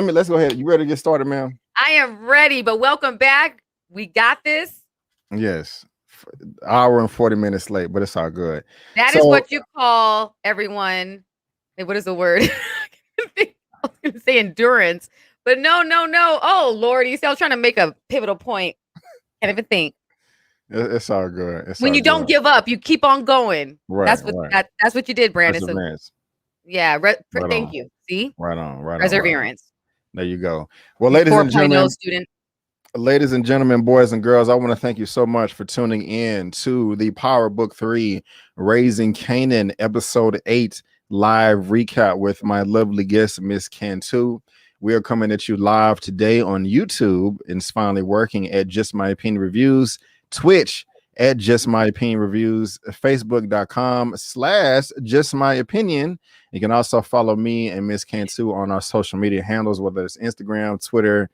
Let's go ahead. You ready to get started, ma'am? I am ready, but welcome back. We got this. Yes. Hour and 40 minutes late, but it's all good. That is So what you call everyone. Hey, what is the word? I was going to say endurance, but no. Oh, Lord. You see, I was trying to make a pivotal point. Can't even think. it's all good. It's When all you don't good. give up, you keep on going. Right, That's what right. that's what you did, Brandon. So, Perseverance. yeah, Right thank on. you. See? Right on. Right on. Right on. Perseverance. There you go. Well, You 4.0 student. ladies and gentlemen, boys and girls, I want to thank you so much for tuning in to the Power Book 3 Raising Kanan episode 8 live recap with my lovely guest, Miss Cantu. We are coming at you live today on YouTube, and it's finally working at Just My Opinion Reviews, Twitch at Just My Opinion Reviews, Facebook.com/Just My Opinion. You can also follow me and Miss Cantu on our social media handles, whether it's Instagram, Twitter,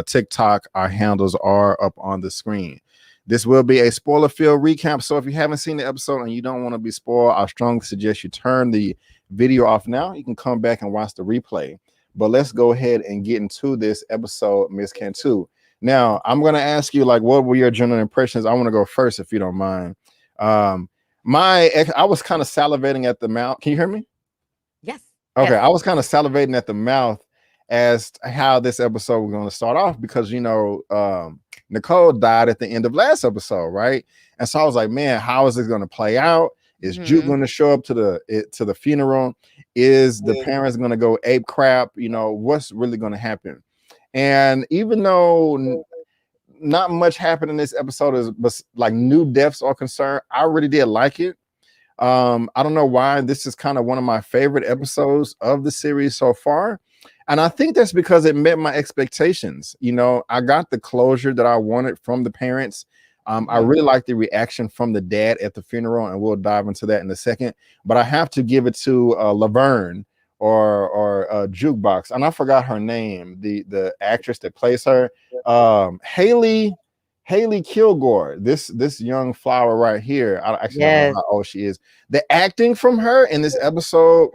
TikTok. Our handles are up on the screen. This will be a spoiler-filled recap, so if you haven't seen the episode and you don't want to be spoiled, I strongly suggest you turn the video off now. You can come back and watch the replay. But let's go ahead and get into this episode, Miss Cantu. Now, I'm going to ask you, like, what were your general impressions? I want to go first, if you don't mind. I was kind of salivating at the mouth. Can you hear me? Yes. Okay, yes. I was kind of salivating at the mouth as to how this episode was going to start off because, Nicole died at the end of last episode, right? And so I was like, man, how is this going to play out? Is Juke going to show up to the funeral? Is the parents going to go ape crap? What's really going to happen? And even though not much happened in this episode, but like new deaths are concerned, I really did like it. I don't know why. This is kind of one of my favorite episodes of the series so far. And I think that's because it met my expectations. I got the closure that I wanted from the parents. I really like the reaction from the dad at the funeral, and we'll dive into that in a second. But I have to give it to Laverne or Jukebox, and I forgot her name, the actress that plays her, Haley Kilgore. This young flower right here. I actually don't know how old she is. The acting from her in this episode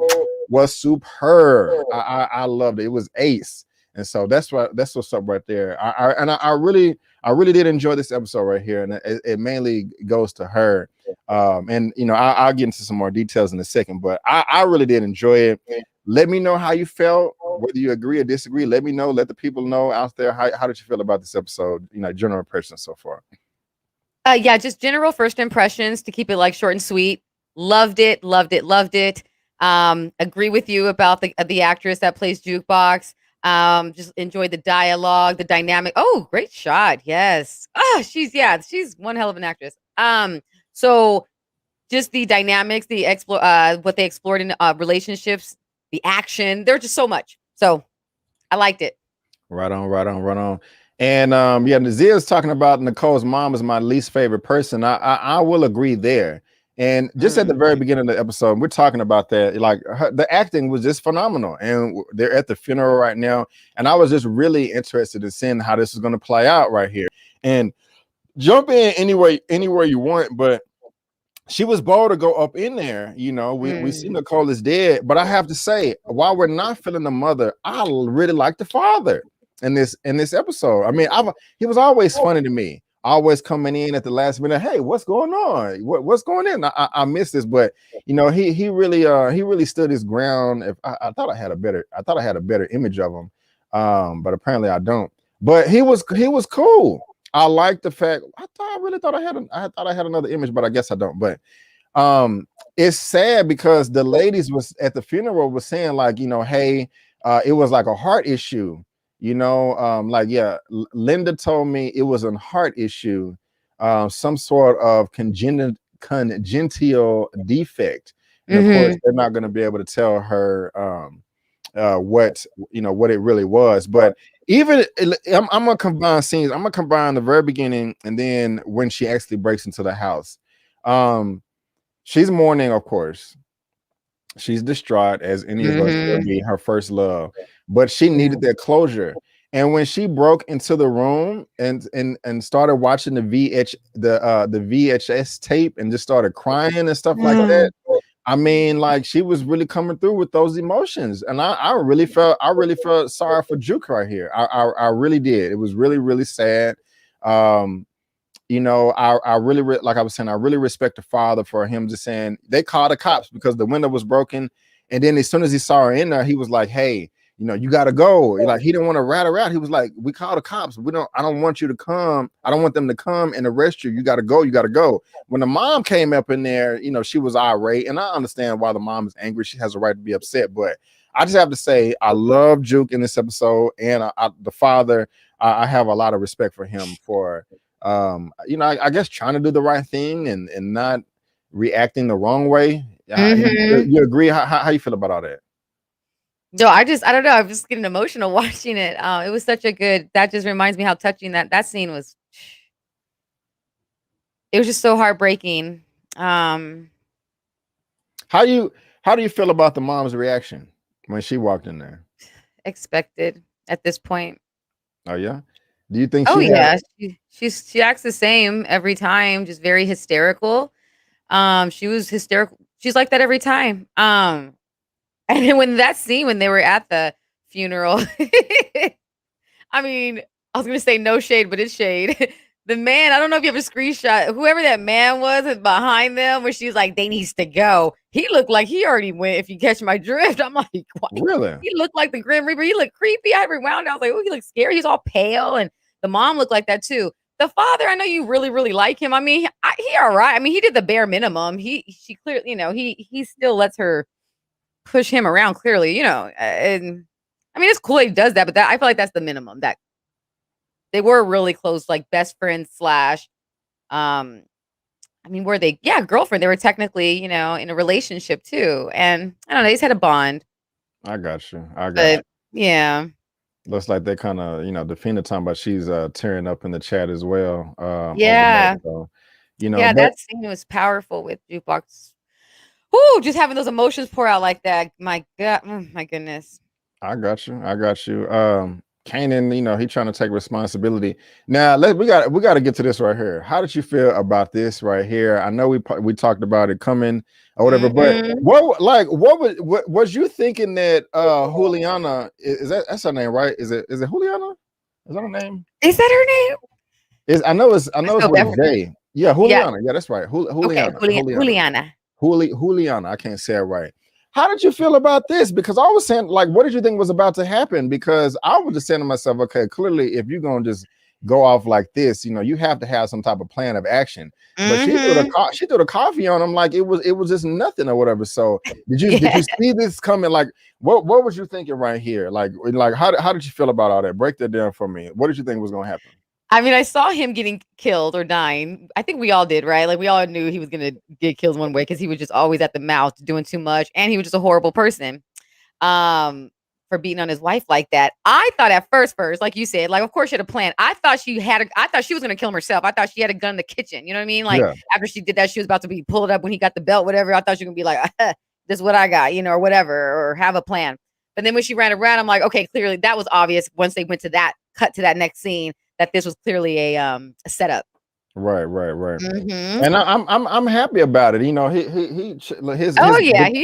was superb. I loved it. It was ace. And so that's what's up right there. I really did enjoy this episode right here, and it mainly goes to her. And I'll get into some more details in a second, but I really did enjoy it. Let me know how you felt, whether you agree or disagree. Let me know. Let the people know out there how did you feel about this episode? General impressions so far. Yeah, just general first impressions to keep it like short and sweet. Loved it. Agree with you about the actress that plays Jukebox. Just enjoyed the dialogue, the dynamic. Oh, great shot. Yes. She's one hell of an actress. So just the dynamics, what they explored in relationships, the action, there's just so much. So I liked it. Right on. And Nazia's talking about Nicole's mom is my least favorite person. I will agree there. And just at the very beginning of the episode, we're talking about that. Like the acting was just phenomenal, and they're at the funeral right now. And I was just really interested in seeing how this is going to play out right here. And jump in anywhere you want, but she was bold to go up in there. We see Nicole is dead, but I have to say, while we're not feeling the mother, I really like the father in this episode. I mean, he was always funny to me. Always coming in at the last minute. Hey, what's going on? What's going on? I missed this, but he really stood his ground. I thought I had a better image of him, but apparently I don't. But he was cool. I like the fact. I really thought I had another image, but I guess I don't. But it's sad because the ladies was at the funeral was saying like, hey, it was like a heart issue. Linda told me it was a heart issue, some sort of congenital defect. And of course, they're not going to be able to tell her what it really was. But even I'm gonna combine scenes. I'm gonna combine the very beginning and then when she actually breaks into the house. She's mourning, of course. She's distraught, as any of us would be, her first love, but she needed that closure. And when she broke into the room and started watching the VHS tape and just started crying and stuff like that, I mean, like she was really coming through with those emotions, and I really felt sorry for Juke right here. I really did. It was really, really sad. Um, you know, I really like I was saying, I really respect the father for him just saying they called the cops because the window was broken, and then as soon as he saw her in there, he was like, "Hey, you know, you got to go." Like he didn't want to rat her out. He was like, "We call the cops. I don't want you to come. I don't want them to come and arrest you. You got to go. You got to go." When the mom came up in there, you know, she was irate, and I understand why the mom is angry. She has a right to be upset, but I just have to say, I love Juke in this episode, and the father. I have a lot of respect for him for. You know, I guess trying to do the right thing and not reacting the wrong way. You agree? How you feel about all that? No, I don't know. I'm just getting emotional watching it. It was such a good. That just reminds me how touching that scene was. It was just so heartbreaking. How do you feel about the mom's reaction when she walked in there? Expected at this point. Oh yeah. Do you think? Oh yeah, she acts the same every time, just very hysterical. She was hysterical. She's like that every time. And then when that scene when they were at the funeral, I mean, I was gonna say no shade, but it's shade. The man, I don't know if you have a screenshot. Whoever that man was behind them, where she's like, "They needs to go." He looked like he already went. If you catch my drift, I'm like, what? Really? He looked like the Grim Reaper. He looked creepy. I rewound. I was like, oh, he looks scary. He's all pale, and the mom looked like that too. The father, I know you really, really like him. I mean, he all right. I mean, he did the bare minimum. She clearly, you know, he still lets her push him around. Clearly, you know, and I mean, it's cool he does that, but I feel like that's the minimum. That they were really close, like best friends slash. I mean, were they? Yeah, girlfriend. They were technically, you know, in a relationship too, and I don't know. They just had a bond. I got you. Yeah. Looks like they kind of, you know, Defina talking about she's tearing up in the chat as well. Yeah. So, you know, yeah, that scene was powerful with Jukebox. Whoo, just having those emotions pour out like that. My God, my goodness. I got you. Kanan, you know, he trying to take responsibility. Now, we got to get to this right here. How did you feel about this right here? I know we talked about it coming or whatever, but what was you thinking that Juliana that's her name, right? Is it Juliana? Is that her name? Is that her name? I know it's with J. Yeah, Juliana. Yeah, that's right. Juliana. Juliana. Juliana. I can't say it right. How did you feel about this? Because I was saying, like, what did you think was about to happen? Because I was just saying to myself, okay, clearly, if you're gonna just go off like this, you know, you have to have some type of plan of action. But she threw the coffee on him like it was just nothing or whatever. So did you see this coming? Like, what was you thinking right here? Like how did you feel about all that? Break that down for me. What did you think was gonna happen? I mean, I saw him getting killed or dying. I think we all did, right? Like we all knew he was gonna get killed one way because he was just always at the mouth doing too much, and he was just a horrible person. For beating on his wife like that. I thought at first, like you said, like of course she had a plan. I thought she was gonna kill him herself. I thought she had a gun in the kitchen. You know what I mean? Like after she did that, she was about to be pulled up when he got the belt, whatever. I thought she was gonna be like, this is what I got, you know, or whatever, or have a plan. But then when she ran around, I'm like, okay, clearly that was obvious once they went to that cut to that next scene that this was clearly a setup. Right. And I'm happy about it. You know, he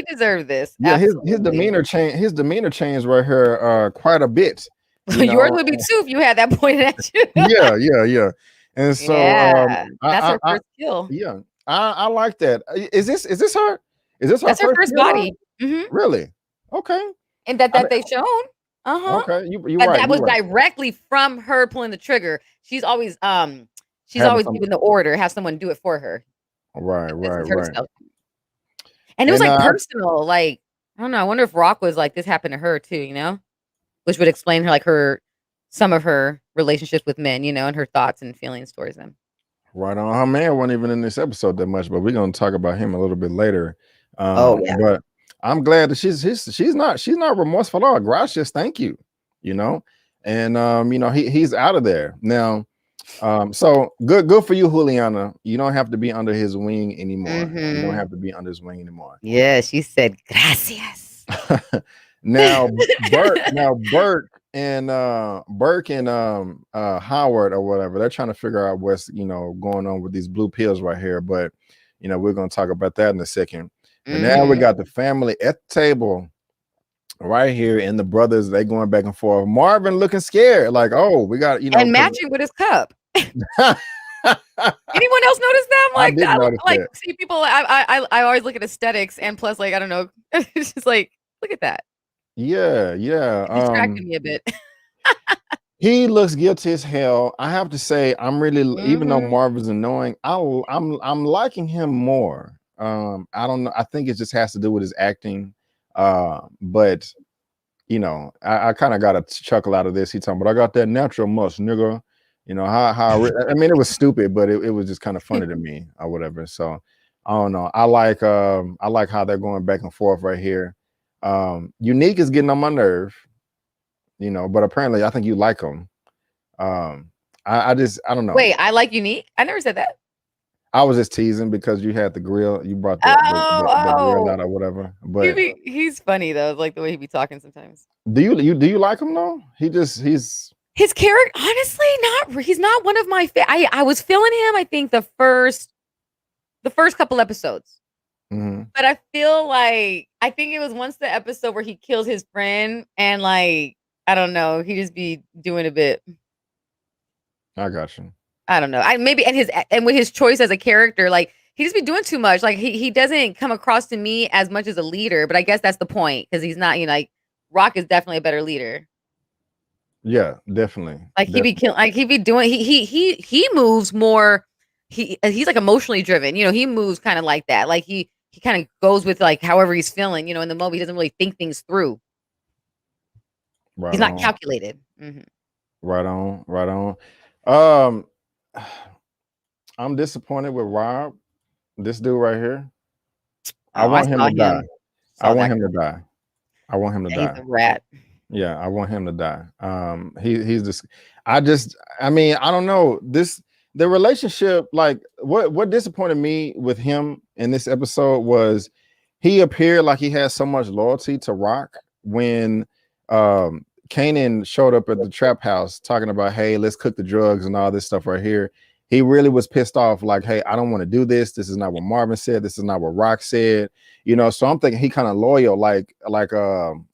deserved this. Yeah, his demeanor changed right here quite a bit. Yours would be too if you had that pointed at you. yeah. And so that's her first kill. Yeah, I like that. Is this her? Is this her first body? Really? Okay. And that they've shown. Okay, you're right. That was directly from her pulling the trigger. She's always giving the order, have someone do it for her. Right. And it was like personal. Like, I don't know. I wonder if Rock was like, this happened to her too, you know? Which would explain her, like some of her relationships with men, you know, and her thoughts and feelings towards them. Right on. Her man wasn't even in this episode that much, but we're gonna talk about him a little bit later. But I'm glad that she's not remorseful at all. Gracias, thank you. You know, and you know, he's out of there now. So good for you, Juliana. You don't have to be under his wing anymore. You don't have to be under his wing anymore. Yeah, she said gracias. Now Burke and Howard or whatever, they're trying to figure out what's, you know, going on with these blue pills right here. But you know, we're gonna talk about that in a second. And now we got the family at the table right here, and the brothers, they going back and forth. Marvin looking scared, like, oh, we got, and matching with his cup. Anyone else notice that? I did notice like that. see people. I always look at aesthetics, and plus, like, I don't know, it's just like, look at that. Yeah. It distracted me a bit. He looks guilty as hell. I have to say, I'm really, even though Marvin's annoying, I'm liking him more. I don't know. I think it just has to do with his acting. But you know, I kind of got a chuckle out of this. He talking, but I got that natural must, nigga. You know how I mean, it was stupid, but it was just kind of funny to me or whatever. So I don't know. I like how they're going back and forth right here. Unique is getting on my nerve, you know, but apparently I think you like him. I don't know. Wait, I like Unique? I never said that. I was just teasing because you had the grill. You brought the grill out or whatever. But he's funny though, like the way he be talking sometimes. Do you like him though? He's his character, honestly, he's not one of my I was feeling him, I think the first couple episodes. But I feel like, I think it was once the episode where he kills his friend, and like, I don't know, he just be doing a bit. I got you. I don't know. And with his choice as a character, like, he just be doing too much. Like, he doesn't come across to me as much as a leader, but I guess that's the point, because he's not, you know, like, Rock is definitely a better leader. Yeah, definitely. Like, he be doing, he moves more. He's like emotionally driven. You know, he moves kind of like that. Like, he kind of goes with like however he's feeling. You know, in the moment, he doesn't really think things through. Right. He's not calculated. Right on. I'm disappointed with Rob. This dude right here. I want him to die. I want him to die. I want him to die. He's a rat. Yeah, I want him to die. He's just. I mean, I don't know. The relationship, like, what disappointed me with him in this episode was he appeared like he had so much loyalty to Rock when Kanan showed up at the trap house talking about, hey, let's cook the drugs and all this stuff right here. He really was pissed off, like, hey, I don't want to do this. This is not what Marvin said. This is not what Rock said. You know, so I'm thinking he kind of loyal, like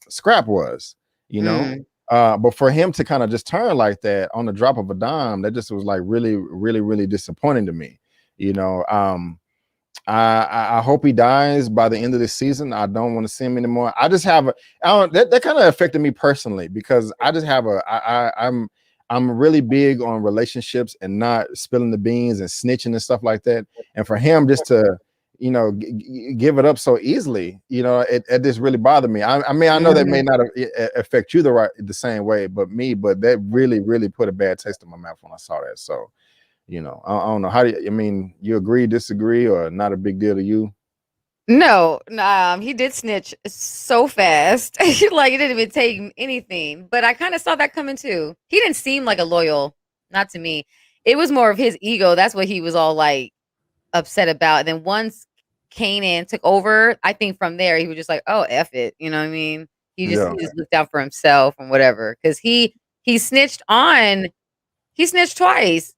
Scrap was, you know. But for him to kind of just turn like that on the drop of a dime, that just was like really, really, really disappointing to me. You know, I hope he dies by the end of this season. I don't want to see him anymore. I just have that kind of affected me personally, because I just have I'm really big on relationships and not spilling the beans and snitching and stuff like that. And for him just to, you know, give it up so easily, you know, it just really bothered me. I mean, I know that may not affect you the same way, but that really, really put a bad taste in my mouth when I saw that. So, you know, I don't know. I mean, you agree, disagree, or not a big deal to you? No, he did snitch so fast. Like, it didn't even take anything. But I kind of saw that coming too. He didn't seem like a loyal, not to me. It was more of his ego. That's what he was all like upset about. And then once Kanan took over, I think from there he was just like, oh, F it. You know what I mean? He just looked out for himself and whatever. Because he snitched twice.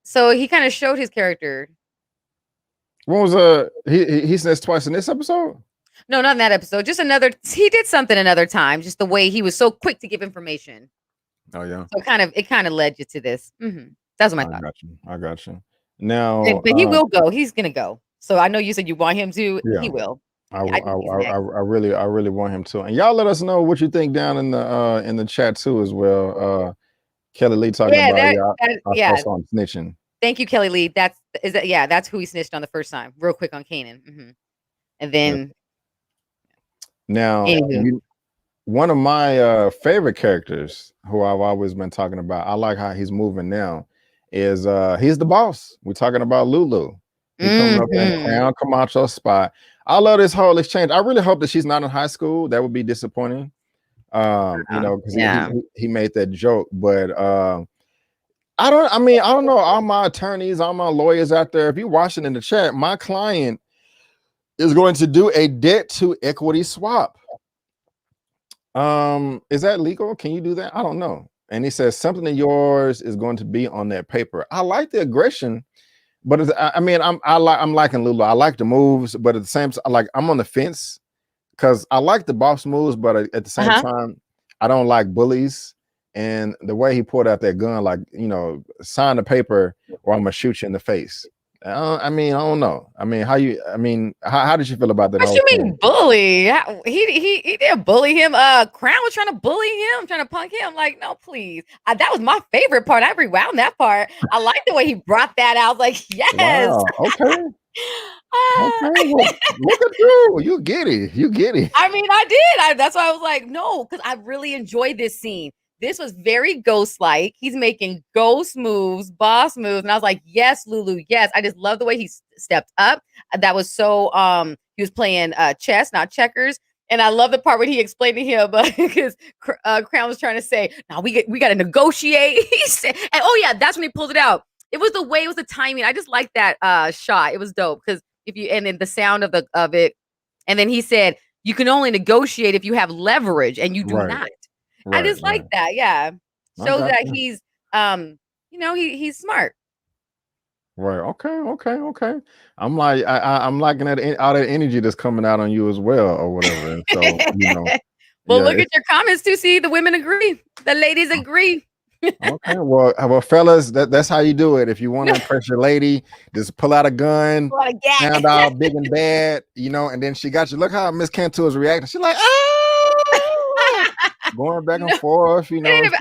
So he kind of showed his character. What was he snitched twice in this episode? No, not in that episode. Just he did something another time. Just the way he was so quick to give information. Oh yeah. So it kind of led you to this. That's what I thought. I got you. Now, but he will go. He's gonna go. So I know you said you want him to. Yeah. He will. I really want him to. And y'all let us know what you think down in the chat too as well. Kelly Lee talking about on snitching. Thank you, Kelly Lee. That's who he snitched on the first time. Real quick on Kanan. And then now one of my favorite characters who I've always been talking about, I like how he's moving now, is he's the boss. We're talking about Lulu. He's coming up in Crown Camacho spot. I love this whole exchange. I really hope that she's not in high school. That would be disappointing. You know, because he made that joke, but I don't know. All my attorneys, all my lawyers out there, if you're watching in the chat, my client is going to do a debt to equity swap. Is that legal? Can you do that? I don't know. And he says something of yours is going to be on that paper. I like the aggression, but I'm liking Lulu. I like the moves, but at the same time, like, I'm on the fence because I like the boss moves, but at the same Uh-huh. time, I don't like bullies. And the way he pulled out that gun, like, sign the paper or I'm gonna shoot you in the face. I mean, I don't know. I mean, how did you feel about that What whole you thing? mean bully? He didn't bully him. Crown was trying to bully him, trying to punk him. Like, no, please. That was my favorite part. I rewound that part. I like the way he brought that out. I was like, yes. Wow. Okay. Okay. Well, look at you. You get it. You get it. I mean, I did. That's why I was like, no, because I really enjoyed this scene. This was very ghost-like. He's making ghost moves, boss moves, and I was like, yes, Lulu, yes. I just love the way he stepped up. That was so. He was playing chess, not checkers, and I love the part where he explained to him because Crown was trying to say, "No, we got to negotiate." He said, and oh yeah, that's when he pulled it out. It was the way, it was the timing. I just like that shot. It was dope because and then the sound of it, and then he said, "You can only negotiate if you have leverage, and you do Right. not." I Right. just like that. Yeah. I Shows got that you. he's he's smart. Right. Okay. I'm like, I'm liking all that energy that's coming out on you as well, or whatever. And so, Well, yeah. look at your comments to see the women agree. The ladies agree. Okay. Well, fellas, that's how you do it. If you want to impress your lady, just pull out a gun, What a gat. sound out big and bad, and then she got you. Look how Miss Cantu is reacting. She's like, ah, going back and forth, So, I just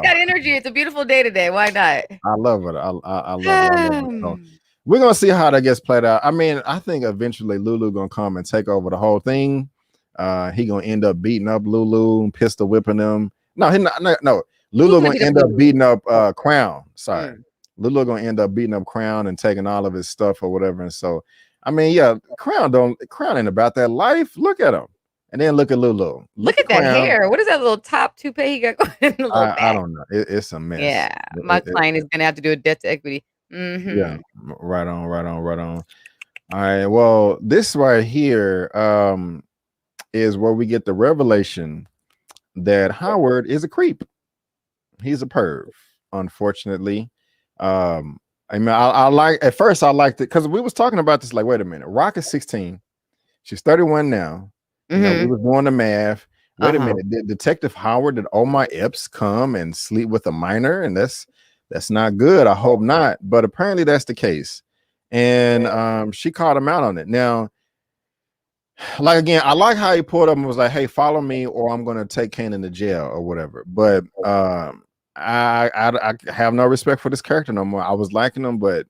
got energy. It's a beautiful day today. Why not? I love it. I love it. I love it. So, we're gonna see how that gets played out. I mean, I think eventually Lulu gonna come and take over the whole thing. He gonna end up beating up Lulu, pistol whipping him. No, he not. No. Lulu gonna end up beating up Crown. Sorry, Lulu gonna end up beating up Crown and taking all of his stuff or whatever. And so, I mean, yeah, Crown ain't about that life. Look at him, and then look at Lulu. Look at that hair. What is that little top toupee he got going? I don't know. It's a mess. Yeah, my client is gonna have to do a debt to equity. Yeah, right on. All right. Well, this right here is where we get the revelation that Howard is a creep. He's a perv, unfortunately. I mean, I like, at first I liked it because we was talking about this, like, wait a minute, Rock is 16, she's 31 now. We was doing the math. Wait a minute, did Detective Howard, did Omar Epps come and sleep with a minor? And that's not good. I hope not, but apparently that's the case. And she called him out on it. Now, like, again, I like how he pulled up and was like, hey, follow me or I'm gonna take Kanan to jail or whatever. But I have no respect for this character no more. I was liking him, but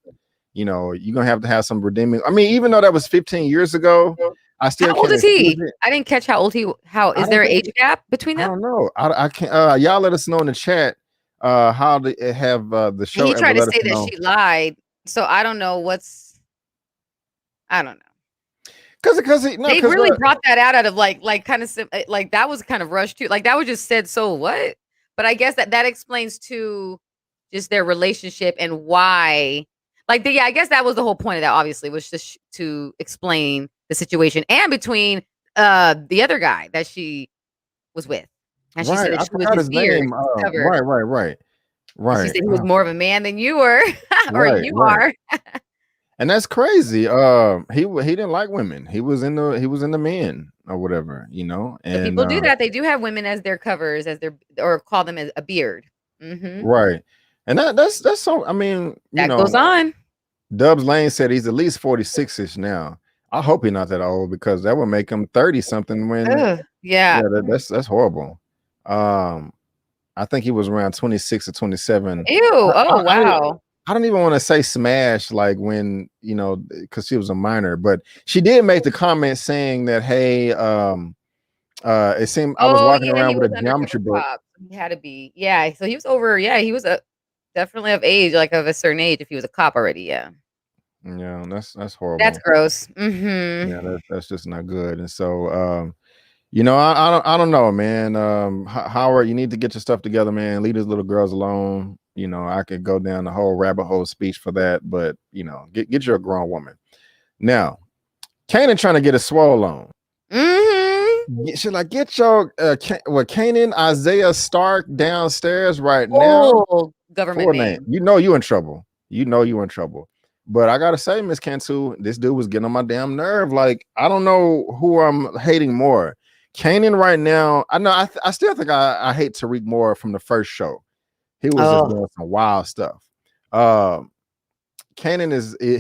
you're gonna have to have some redeeming. I mean, even though that was 15 years ago, I still How old is he? I didn't catch how old he. How is there an age gap between them? I don't know. I can't. Y'all let us know in the chat how they have the show. He tried to say that she lied, so I don't know what's. I don't know. Because they really brought that out of like kind of like that was kind of rushed too. Like that was just said. So what? But I guess that explains to just their relationship and why. Like I guess that was the whole point of that. Obviously, was just to explain the situation and between the other guy that she was with. And she said that she was his name. Right. She said he was more of a man than you were, or you are. And that's crazy. He didn't like women. He was in the men or whatever, And so people do that. They do have women as their covers, or call them as a beard. Right. And that's so. I mean, that goes on. Dubs Lane said he's at least 46ish now. I hope he's not that old because that would make him 30 something. When that's horrible. I think he was around 26 or 27. Ew! Wow. I don't even want to say smash, like when because she was a minor, but she did make the comment saying that, hey, it seemed I was walking around with a geometry book. He had to be, so he was over, he was definitely of age, like of a certain age, if he was a cop already. Yeah, that's horrible. That's gross. Yeah, that's just not good. And so I don't know, man. Howard, you need to get your stuff together, man. Leave these little girls alone. I could go down the whole rabbit hole speech for that, but get you a grown woman. Now, Kanan trying to get a swole on. She's like, get your Kanan Isaiah Stark downstairs right now. Government name. You in trouble. You in trouble. But I gotta say, Miss Cantu, this dude was getting on my damn nerve. Like, I don't know who I'm hating more. Kanan right now, I know I still think I hate Tariq more from the first show. He was just Oh, doing some wild stuff. Kanan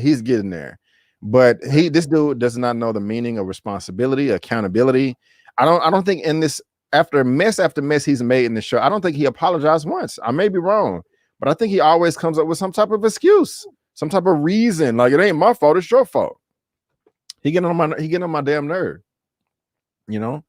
he's getting there, but this dude does not know the meaning of responsibility, accountability. I don't think in this after mess he's made in the show, I don't think he apologized once. I may be wrong, but I think he always comes up with some type of excuse, some type of reason. Like, it ain't my fault, it's your fault. He getting on my damn nerve, you know.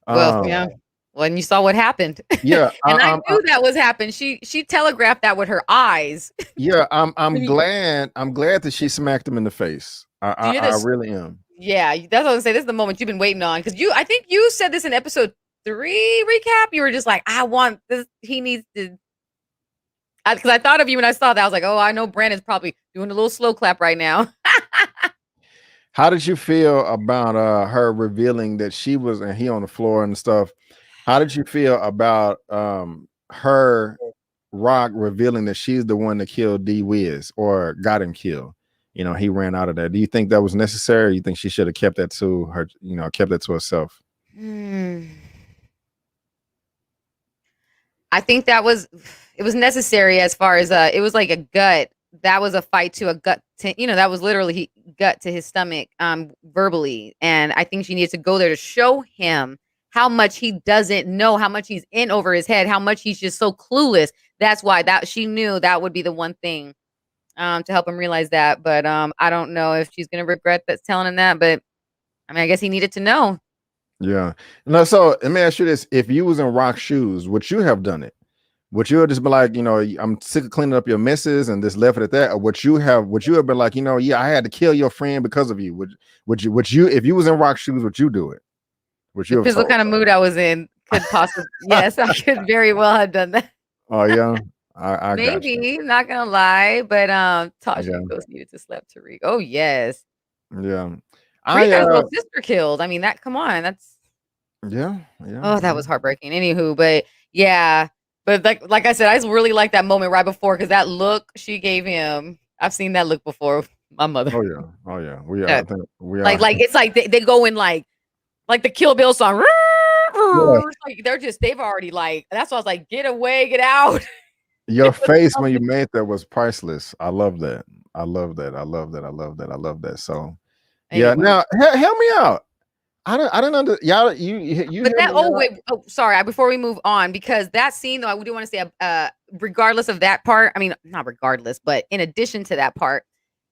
well, yeah. When you saw what happened, Yeah, and I knew that was happened. She telegraphed that with her eyes. Yeah, I'm glad that she smacked him in the face. I really am. Yeah, that's what I was saying. This is the moment you've been waiting on, because I think you said this in episode 3 recap. You were just like, I want this. He needs to. Because I thought of you when I saw that. I was like, oh, I know Brandon's probably doing a little slow clap right now. How did you feel about her revealing that she was and he on the floor and stuff? How did you feel about her Rock revealing that she's the one that killed D Wiz or got him killed? You know, he ran out of that. Do you think that was necessary? Or you think she should have kept that to her, kept that to herself? I think it was necessary, as far as it was like a gut. That was a fight to a gut. That was literally gut to his stomach, verbally. And I think she needs to go there to show him how much he doesn't know, how much he's in over his head, how much he's just so clueless. That's why she knew that would be the one thing to help him realize that. But I don't know if she's gonna regret telling him that. But I mean, I guess he needed to know. Yeah. No, so let me ask you this. If you was in Rock's shoes, would you have done it? Would you have just been like, I'm sick of cleaning up your messes and just left it at that? Or would you have been like, yeah, I had to kill your friend because of you? Would you, if you was in Rock's shoes, would you do it? Would you? Depends what kind of mood I was in. Could possibly, yes, I could very well have done that. Oh yeah. I maybe, not gonna lie, but Tasha Ghost needed to slap Tariq. Oh yes. Yeah. Tariq got his little sister killed. I mean, come on, that's yeah. Oh, that was heartbreaking. Anywho, but yeah. But like I said, I just really like that moment right before, because that look she gave him, I've seen that look before. My mother. Oh yeah. We are. Like it's like they go in like the Kill Bill song. Yeah. Like they've already that's why I was like, get away, get out. Your face when you made that was priceless. I love that. I love that. So anyway. Yeah. Now help me out. I didn't under y'all. You. But that. Sorry. Before we move on, because that scene, though, I do want to say, regardless of that part. I mean, not regardless, but in addition to that part,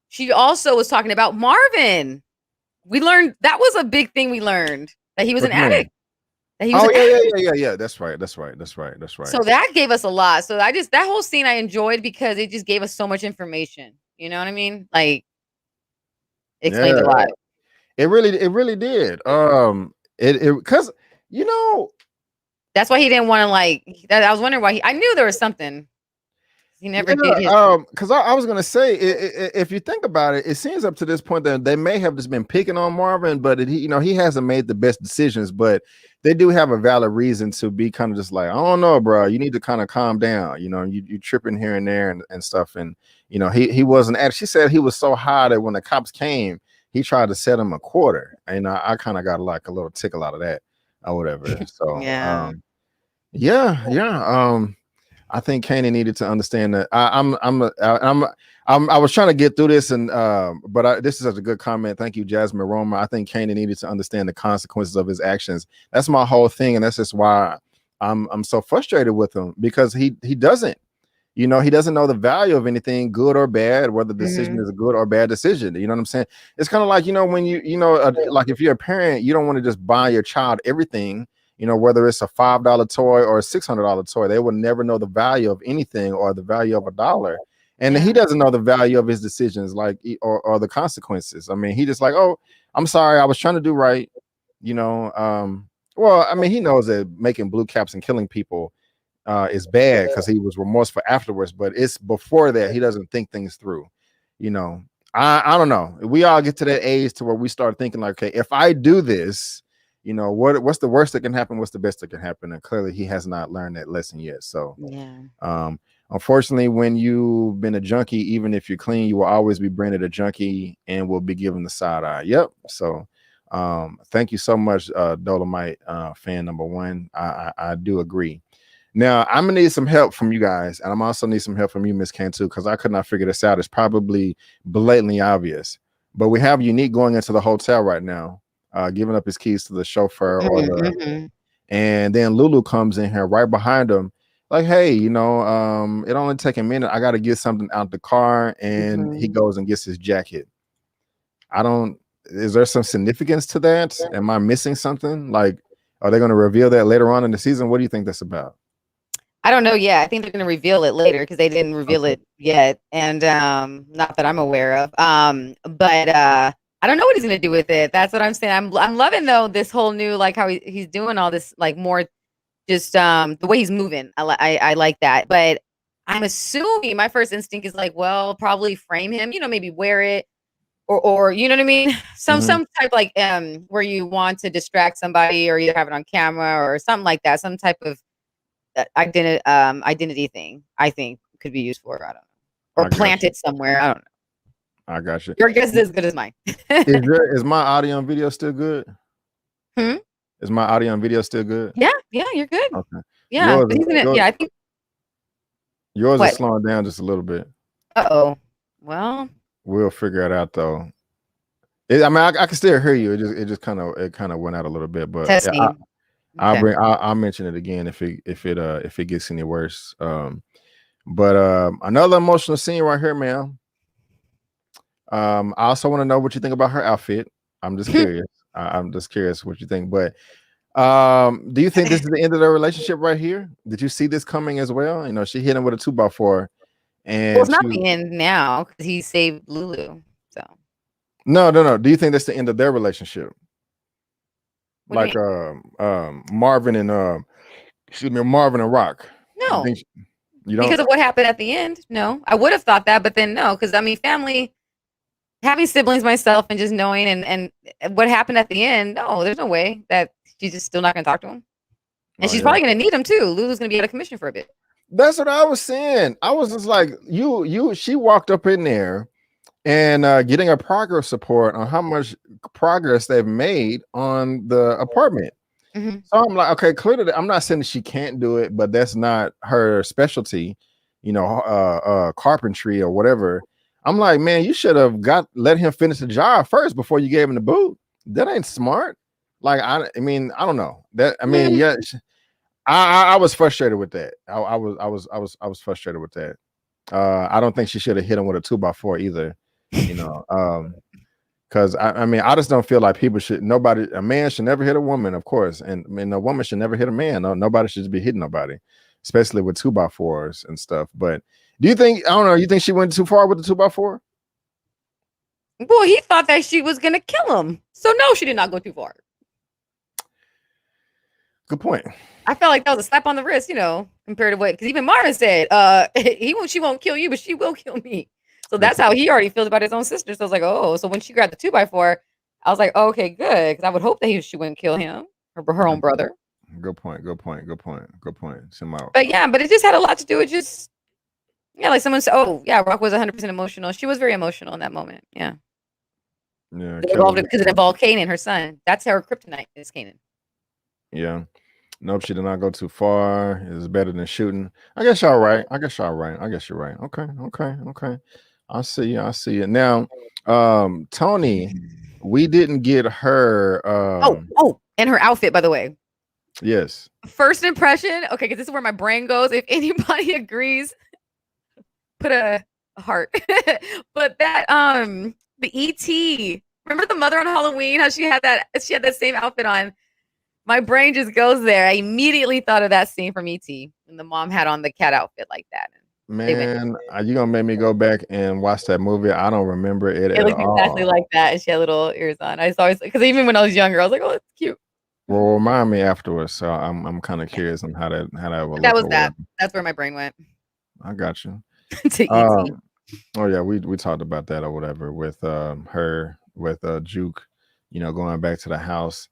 she also was talking about Marvin. We learned that was a big thing. We learned that he was an addict. That he was yeah. That's right. So that gave us a lot. So that whole scene I enjoyed, because it just gave us so much information. You know what I mean? Like, it explained a lot. It really did. Because that's why he didn't want to that. I was wondering why I knew there was something. He never did his. Because I was gonna say, if you think about it, it seems up to this point that they may have just been picking on Marvin, but he hasn't made the best decisions. But they do have a valid reason to be kind of just like, I don't know, bro. You need to kind of calm down. You tripping here and there and stuff. And he wasn't. She said he was so high that when the cops came, he tried to set him a quarter. And I kind of got like a little tickle out of that or whatever. So yeah. I think Kanan needed to understand that. I was trying to get through this, and but this is such a good comment. Thank you, Jasmine Roma. I think Kanan needed to understand the consequences of his actions. That's my whole thing, and that's just why I'm so frustrated with him, because he doesn't. He doesn't know the value of anything, good or bad, whether the decision is a good or bad decision. You know what I'm saying? It's kind of like, when like if you're a parent, you don't want to just buy your child everything. Whether it's a $5 toy or a $600 toy, they will never know the value of anything or the value of $1. And he doesn't know the value of his decisions, or the consequences. I mean, he just like, oh, I'm sorry, I was trying to do right. Well, I mean, he knows that making blue caps and killing people is bad, because he was remorseful afterwards. But it's before that, he doesn't think things through. I don't know. We all get to that age to where we start thinking like, okay, if I do this, what's the worst that can happen? What's the best that can happen? And clearly he has not learned that lesson yet. So, on Unfortunately, when you've been a junkie, even if you're clean, you will always be branded a junkie and will be given the side eye. Yep. So thank you so much, Dolomite fan number one. I do agree. Now I'm gonna need some help from you guys, and I'm also need some help from you, Miss Cantu, because I could not figure this out. It's probably blatantly obvious, but we have Unique going into the hotel right now, giving up his keys to the chauffeur, and then Lulu comes in here right behind him, like, hey, you know, it only take a minute. I got to get something out the car, and he goes and gets his jacket. Is there some significance to that? Am I missing something? Like, are they going to reveal that later on in the season? What do you think that's about? I don't know yet. I think they're going to reveal it later because they didn't reveal it yet, and not that I'm aware of. But I don't know what he's going to do with it. That's what I'm saying. I'm loving though this whole new, like, how he's doing all this, like, more just the way he's moving. I like that. But I'm assuming my first instinct is like, well, probably frame him. You know, maybe wear it. Or you know what I mean? Some type like where you want to distract somebody, or you have it on camera or something like that. Some type of identity thing, I think, could be used for. I don't know. Or plant it somewhere. I don't know. I got you. Your guess is as good as mine. Is my audio and video still good? Is my audio and video still good? Yeah, you're good. Okay. Yeah, I think yours is slowing down just a little bit. Well, we'll figure it out though. I mean, I can still hear you. It just kind of went out a little bit, but yeah, I'll mention it again if it gets any worse. But another emotional scene right here, man. I also want to know what you think about her outfit. I'm just curious. I'm just curious what you think. But do you think this is the end of their relationship right here? Did you see this coming as well? You know, she hit him with a 2x4, and it's not the end now because he saved Lulu. So no. Do you think that's the end of their relationship? Like Marvin and Marvin and Rock. No, you don't, because of what happened at the end. No, I would have thought that, but then no, because I mean, family, having siblings myself, and just knowing and what happened at the end. No, there's no way that she's just still not going to talk to him, and she's probably going to need him too. Lulu's going to be out of commission for a bit. That's what I was saying. I was just like, she walked up in there and getting a progress report on how much progress they've made on the apartment. So I'm like, okay, clearly I'm not saying that she can't do it, but that's not her specialty, you know, carpentry or whatever. I'm like, man, you should have let him finish the job first before you gave him the boot. That ain't smart. Like, I mean, I don't know that. I mean, yeah, I was frustrated with that. I was frustrated with that. I don't think she should have hit him with a 2x4 either. You know, because I mean, I just don't feel like a man should never hit a woman, of course, and I mean, a woman should never hit a man. No, nobody should be hitting nobody, especially with 2x4s and stuff. But do you think, I don't know, you think she went too far with the 2x4? Well, he thought that she was gonna kill him, so no, she did not go too far. Good point. I felt like that was a slap on the wrist, you know, compared to what, because even Marvin said, she won't kill you, but she will kill me. So that's how he already feels about his own sister. So I was like, oh, so when she grabbed the 2x4, I was like, oh, okay, good. Because I would hope that she wouldn't kill him, her own brother. Good point. But yeah, but it just had a lot to do with just, yeah, like someone said, oh, yeah, Rock was 100% emotional. She was very emotional in that moment. Yeah. Yeah. Because it involved Kanan, her son. That's her kryptonite is Kanan. Yeah. Nope, she did not go too far. It was better than shooting. I guess y'all right. I guess you're right. Okay. I see you. Now, Tony, we didn't get her. And her outfit, by the way. Yes. First impression. Okay, because this is where my brain goes. If anybody agrees, put a heart. But that the ET. Remember the mother on Halloween? How she had that same outfit on. My brain just goes there. I immediately thought of that scene from E.T. and the mom had on the cat outfit like that. Man, are you gonna make me go back and watch that movie? I don't remember it at all. It looked exactly like that, and she had little ears on. I was always, because even when I was younger, I was like, "Oh, that's cute." Well, remind me afterwards. So I'm kind of curious on how that would look. That was that. That's where my brain went. I got you. To E.T. Oh yeah, we talked about that or whatever with her with Juke, you know, going back to the house.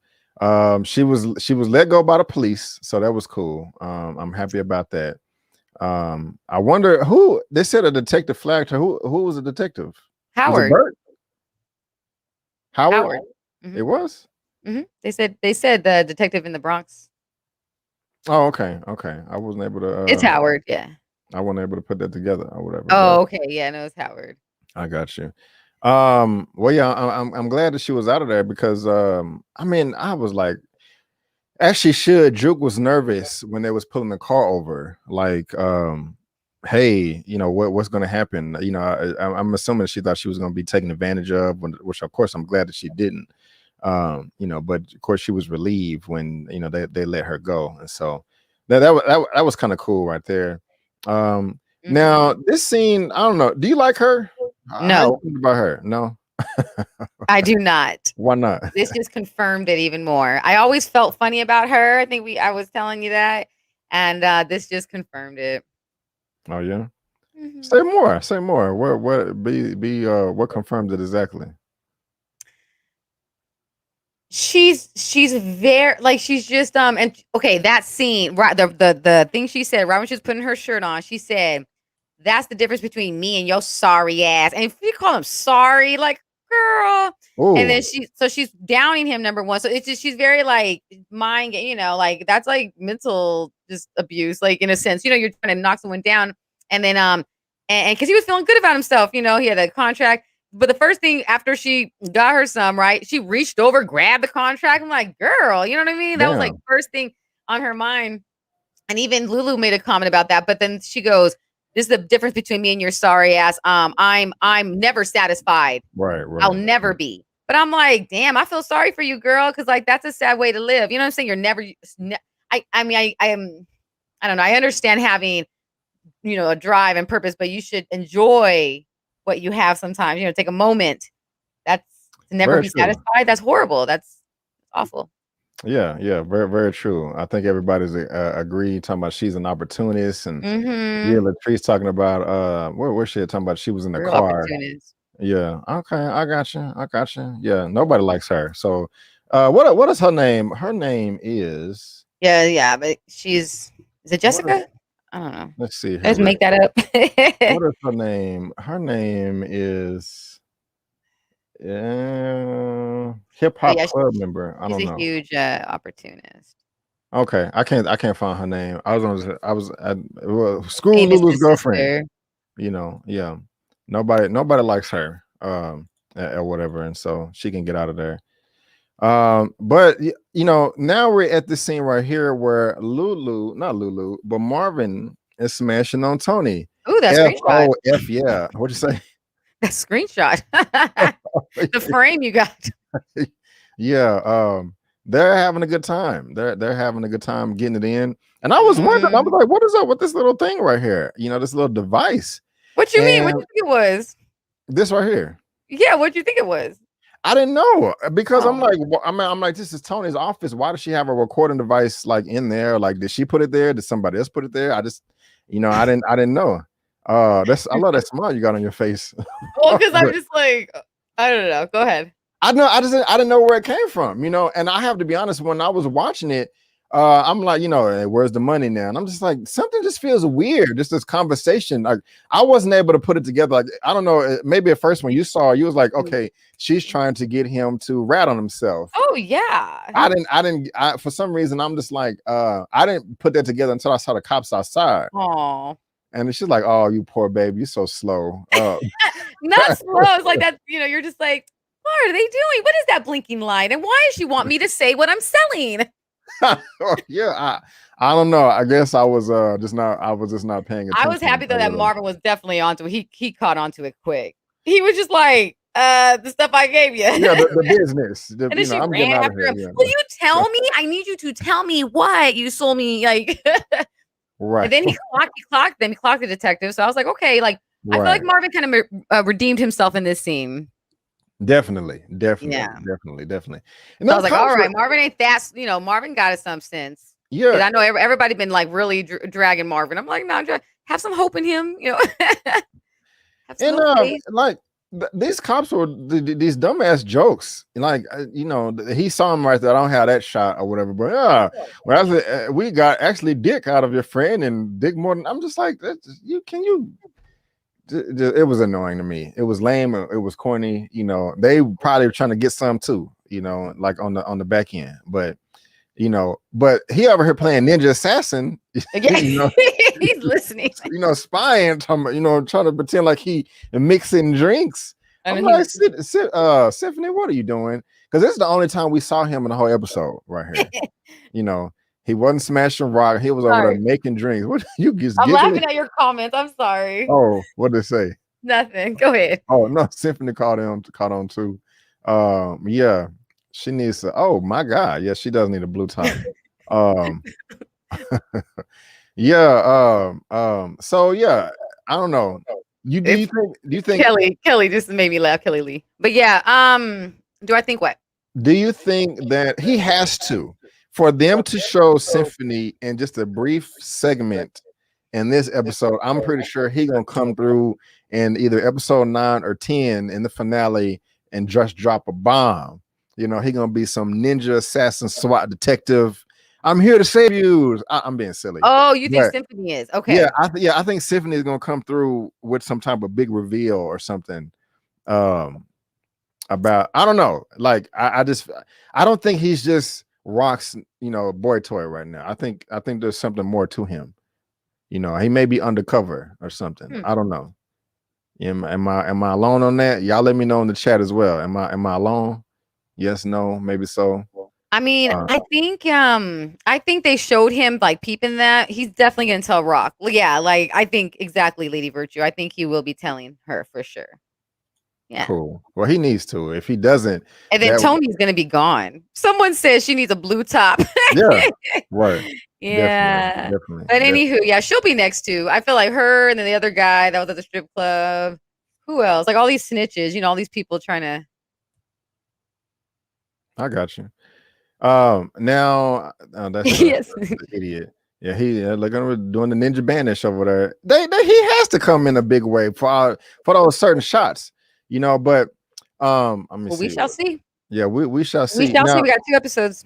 She was let go by the police, so that was cool. I'm happy about that. I wonder who they said a detective flagged her. Who was a detective? Was it Howard. Bert? Howard? Howard. It was? They said the detective in the Bronx. Oh, okay. Okay. I wasn't able to It's Howard, yeah. I wasn't able to put that together or whatever. Oh, okay. Yeah, no, it's Howard. I got you. Well, yeah, I'm glad that she was out of there because I mean, I was like, as she should. Juke was nervous when they was pulling the car over. Like, hey, you know what's going to happen? You know, I'm assuming she thought she was going to be taken advantage of, which of course I'm glad that she didn't. You know, but of course she was relieved when you know they let her go, and so that was kind of cool right there. Now this scene, I don't know. Do you like her? How No. you think about her? No. I do not. Why not? This just confirmed it even more. I always felt funny about her. I think I was telling you that, and this just confirmed it. Oh yeah. Say more. Say more. What confirms it exactly? She's very like she's just and okay, that scene, right, the thing she said right when she was putting her shirt on, she said, "That's the difference between me and your sorry ass." And if you call him sorry, like, girl. Ooh. And then she's downing him, number one. So it's just she's very like mind, you know, like that's like mental just abuse, like in a sense. You know, you're trying to knock someone down, and then and because he was feeling good about himself, you know, he had a contract. But the first thing after she got her some, right, she reached over, grabbed the contract. I'm like, girl, you know what I mean? That was like first thing on her mind. And even Lulu made a comment about that. But then she goes, "This is the difference between me and your sorry ass. I'm never satisfied. Right. I'll never be." But I'm like, damn, I feel sorry for you, girl, because like that's a sad way to live. You know what I'm saying? You're never. I mean, I am. I don't know. I understand having, you know, a drive and purpose, but you should enjoy what you have sometimes, you know, take a moment. That's to never be satisfied. That's horrible. That's awful. Yeah, very, very true. I think everybody's agreed talking about she's an opportunist, and yeah, Latrice talking about where's she talking about she was in the car. Yeah, okay, I got you. Yeah, nobody likes her. So, what is her name? Her name is but is it Jessica? I don't know. Let's see. Let's make that up. What is her name? Her name is hip hop club member. I don't know. She's a huge opportunist. Okay, I can't find her name. I was at School Lulu's girlfriend. You know, yeah. Nobody likes her or whatever, and so she can get out of there. But you know, now we're at this scene right here where not Lulu, but Marvin is smashing on Tony. Ooh, that's screenshot. F yeah. What'd you say? That screenshot. The frame you got. Yeah, they're having a good time. They're having a good time getting it in. And I was wondering, I was like, what is up with this little thing right here? You know, this little device. What you mean? What you think it was? This right here. Yeah, what do you think it was? I didn't know because I'm like, this is Tony's office. Why does she have a recording device like in there? Like, did she put it there? Did somebody else put it there? I just, you know, I didn't know. I love that smile you got on your face. Well, because I'm just like, I don't know. Go ahead. I didn't know where it came from, you know, and I have to be honest, when I was watching it, I'm like, you know, hey, where's the money now? And I'm just like, something just feels weird. Just this conversation. Like, I wasn't able to put it together. Like, I don't know, maybe at first when you saw it, you was like, okay, she's trying to get him to rat on himself. Oh yeah. I didn't for some reason, I'm just like, I didn't put that together until I saw the cops outside. Oh. And she's like, oh, you poor baby, you're so slow. Not slow. It's like that, you know, you're just like, what are they doing? What is that blinking light? And why does she want me to say what I'm selling? Yeah, I don't know. I guess I was just not paying attention. I was happy though that Marvin was definitely onto it. He caught onto it quick. He was just like, the stuff I gave you. Yeah, the business. And then she ran after him. Yeah. Will you tell me? I need you to tell me what you sold me. Like, right. And then he clocked the detective. So I was like, okay, like I feel like Marvin kind of redeemed himself in this scene. Definitely. And so I was like, all right, Marvin ain't that, you know, Marvin got some sense. Yeah. I know everybody been like really dragging Marvin. I'm like, no, have some hope in him, you know. And like, these cops were these dumbass jokes. Like, he saw him right there. I don't have that shot or whatever, but yeah, well, we got actually dick out of your friend and dick more than. I'm just like, it was annoying to me. It was lame. It was corny. They probably were trying to get some too. Like on the back end, but but he over here playing Ninja Assassin. Yeah, he's listening. Spying, trying to pretend like he mixing drinks. I'm like, Symphony, what are you doing? Because this is the only time we saw him in the whole episode right here. He wasn't smashing rock. He was over there making drinks. What you just? I'm laughing at your comments. I'm sorry. Oh, what did they say? Nothing. Go ahead. Oh no, Symphony caught on too. Yeah. She needs to. Oh my God! Yeah, she does need a blue top. Yeah. So yeah, I don't know. Do you think Kelly just made me laugh, Kelly Lee? But yeah. Do I think what? Do you think that he has to, for them to show Symphony in just a brief segment in this episode? I'm pretty sure he gonna come through in either episode 9 or 10 in the finale and just drop a bomb. He gonna be some ninja assassin SWAT detective. I'm here to save you. I'm being silly. Oh, you think Symphony is okay? Yeah, I think Symphony is gonna come through with some type of big reveal or something. About, I don't know. Like I don't think he's just Rock's boy toy right now. I think there's something more to him. He may be undercover or something. I don't know. Am I alone on that? Y'all let me know in the chat as well. Am I alone? Yes, no, maybe so. I mean, I think they showed him like peeping that. He's definitely gonna tell Rock. Well, yeah, like I think exactly, Lady Virtue. I think he will be telling her for sure. Yeah. Cool. Well, he needs to. If he doesn't, and then Tony's gonna be gone. Someone says she needs a blue top. Yeah. Right. Yeah. Definitely. But anywho, yeah, she'll be next too. I feel like her and then the other guy that was at the strip club. Who else? Like all these snitches, all these people trying to. I got you. Now that's yes. Idiot. Yeah, he like doing the ninja banish over there. He has to come in a big way for those certain shots, But we shall see. Yeah, we shall see. We shall see. We got 2 episodes.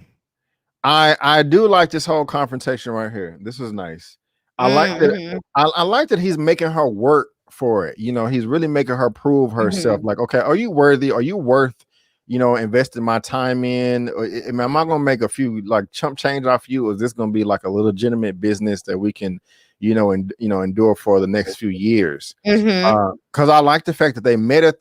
I do like this whole confrontation right here. This was nice. I like that. I like that he's making her work for it. He's really making her prove herself. Like, okay, are you worthy? Are you worth? Investing my time in? Am I gonna make a few like chump change off you? Or is this gonna be like a legitimate business that we can, endure for the next few years? Because I like the fact that they met